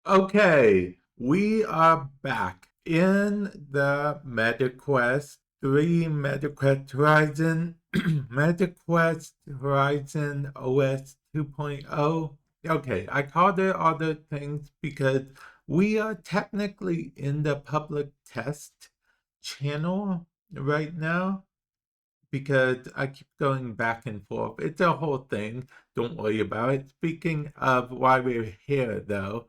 Okay, we are back in the MetaQuest 3 MetaQuest Horizon MetaQuest Horizon OS 2.0. Okay, I called it other things because we are technically in the public test channel right now because I keep going back and forth. It's a whole thing. Don't worry about it. Speaking of why we're here, though,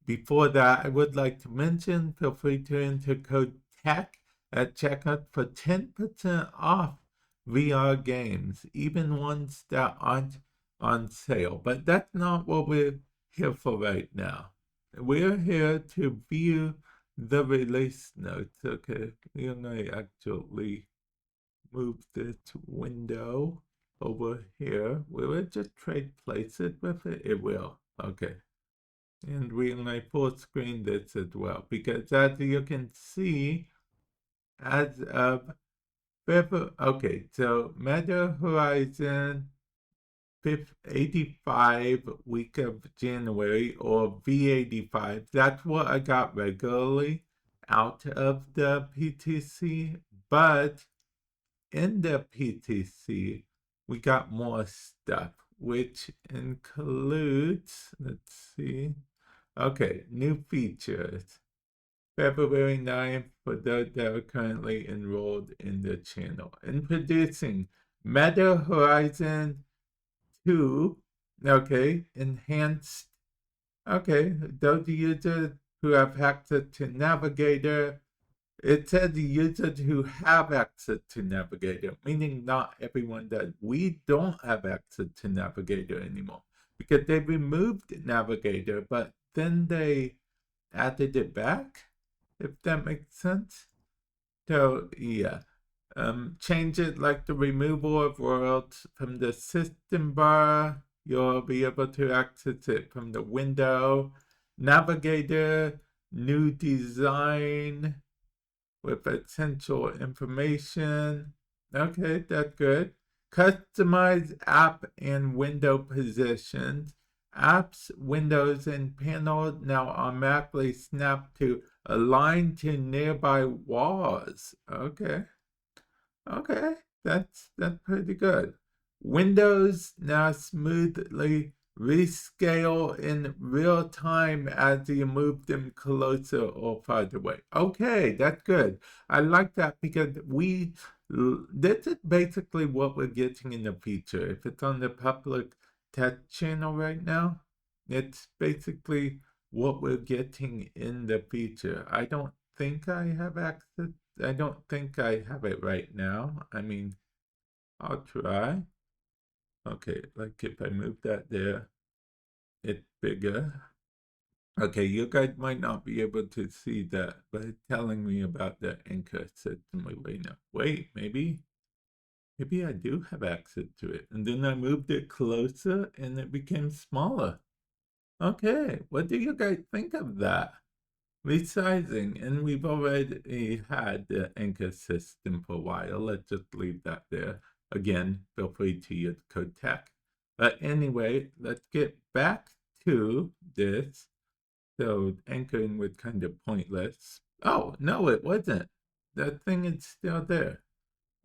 before that, I would like to mention feel free to enter code TECH at checkout for 10% off VR games, even ones that aren't on sale. But that's not what we're here for right now. We're here to view the release notes. Okay, we're going to actually move this window over here. Will it just trade places with it? It will. Okay. And we're going to full screen this as well because as you can see, as of February, okay, so Meta Horizon 85 week of January or v85, that's what I got regularly out of the PTC, but in the PTC, we got more stuff, which includes, let's see, okay, new features. February 9th for those that are currently enrolled in the channel. Introducing Meta Horizon 2, okay, enhanced, okay, those users who have access to Navigator. It says users who have access to Navigator, meaning not everyone does. We don't have access to Navigator anymore because they removed Navigator, but then they added it back, if that makes sense. So, yeah. Change it like the removal of worlds from the system bar. You'll be able to access it from the window. Navigator, new design with essential information. Okay, that's good. Customize app and window positions. Apps, windows, and panels now automatically snap to align to nearby walls. Okay. Okay, that's pretty good. Windows now smoothly rescale in real time as you move them closer or farther away. Okay, that's good. I like that because this is basically what we're getting in the future. If it's on the public test channel right now, it's basically what we're getting in the future. I don't think I have access. I don't think I have it right now. I mean, I'll try. Okay, like if I move that there, it's bigger. Okay, you guys might not be able to see that, but it's telling me about the anchor system right now. Wait, maybe I do have access to it. And then I moved it closer and it became smaller. Okay, what do you guys think of that? Resizing, and we've already had the anchor system for a while. Let's just leave that there. Again, feel free to use code TECH. But anyway, let's get back to this. So anchoring was kind of pointless. Oh, no, it wasn't. That thing is still there.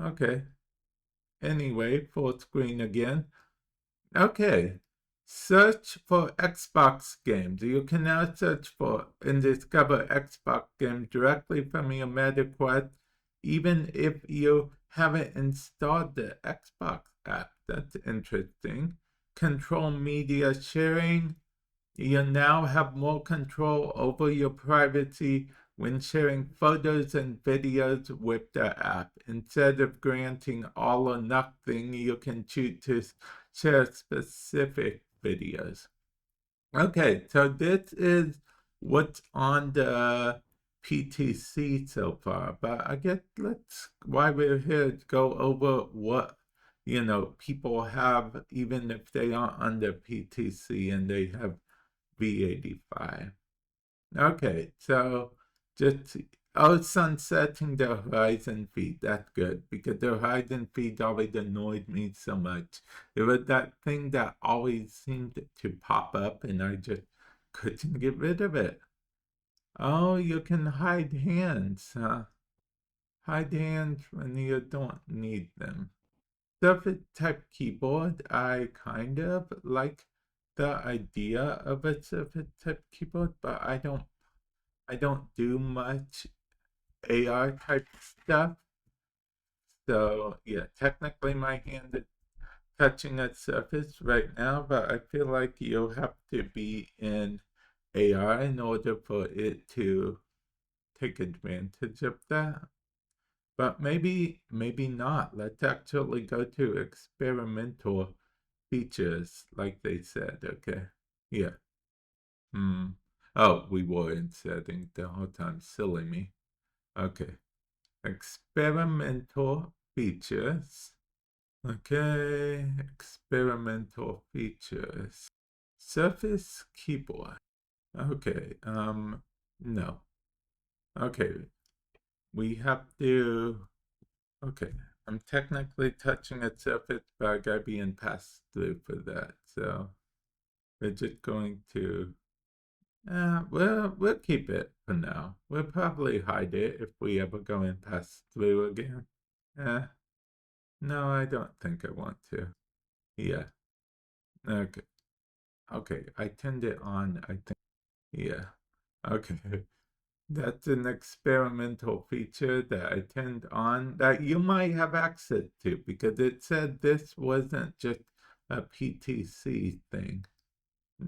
Okay. Anyway, full screen again. Okay. Search for Xbox games. You can now search for and discover Xbox games directly from your MetaQuest, even if you haven't installed the Xbox app. That's interesting. Control media sharing. You now have more control over your privacy when sharing photos and videos with the app. Instead of granting all or nothing, you can choose to share specific videos. Okay, so this is what's on the PTC so far, but I guess why we're here, to go over what, people have, even if they aren't on the PTC and they have v85. Okay, so just sunsetting the Horizon feed. That's good because the Horizon feed always annoyed me so much. It was that thing that always seemed to pop up, and I just couldn't get rid of it. Oh, you can hide hands, huh? Hide hands when you don't need them. Surface type keyboard, I kind of like the idea of a surface type keyboard, but I don't do much AR type stuff. So yeah, technically my hand is touching a surface right now, but I feel like you'll have to be in AR in order for it to take advantage of that. But maybe not. Let's actually go to experimental features, like they said, okay? Yeah. Oh, we were in settings the whole time. Silly me. Okay. Experimental features. Okay. Experimental features. Surface keyboard. Okay. No. Okay. We have to. Okay. I'm technically touching a surface, but I gotta be in pass through for that. So we're just going to. We'll keep it for now. We'll probably hide it if we ever go in pass through again. No, I don't think I want to. Yeah. Okay. Okay, I turned it on, I think. Yeah. Okay. That's an experimental feature that I turned on that you might have access to because it said this wasn't just a PTC thing.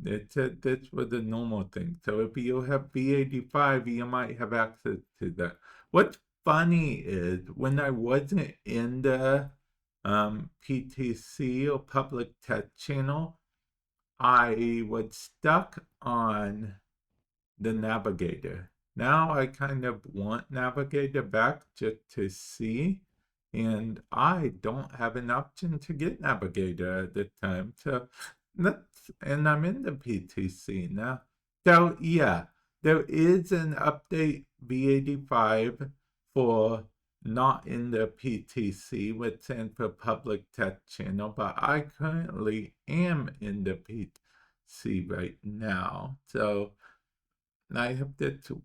It said this was a normal thing. So if you have v85, you might have access to that. What's funny is when I wasn't in the PTC or public test channel, I was stuck on the navigator. Now I kind of want navigator back just to see, and I don't have an option to get navigator at the time. So and I'm in the PTC now. So yeah, there is an update v85 for not in the PTC, which stands for public test channel, but I currently am in the PTC right now. So I have to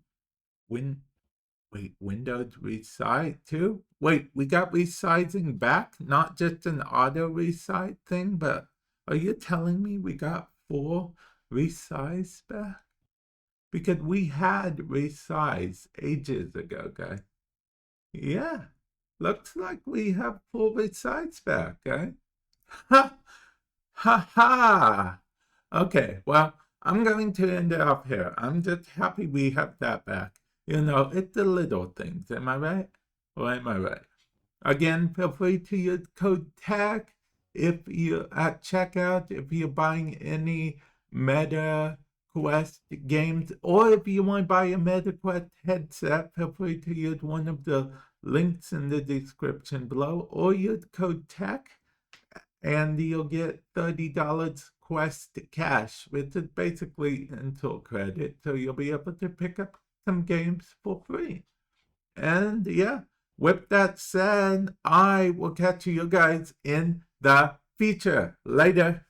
Windows resize too? Wait, we got resizing back? Not just an auto resize thing, but are you telling me we got full resize back? Because we had resize ages ago, guys. Yeah, looks like we have full resize back, eh? Ha! Ha ha! Okay, well, I'm going to end it off here. I'm just happy we have that back. You know, it's the little things, am I right? Or am I right? Again, feel free to use code TAG if you at checkout, if you're buying any Meta Quest games, or if you want to buy a Meta Quest headset, feel free to use one of the links in the description below, or use code TAG, and you'll get $30 Quest cash, which is basically Intel credit, so you'll be able to pick up some games for free. And yeah, with that said, I will catch you guys in the future. Later.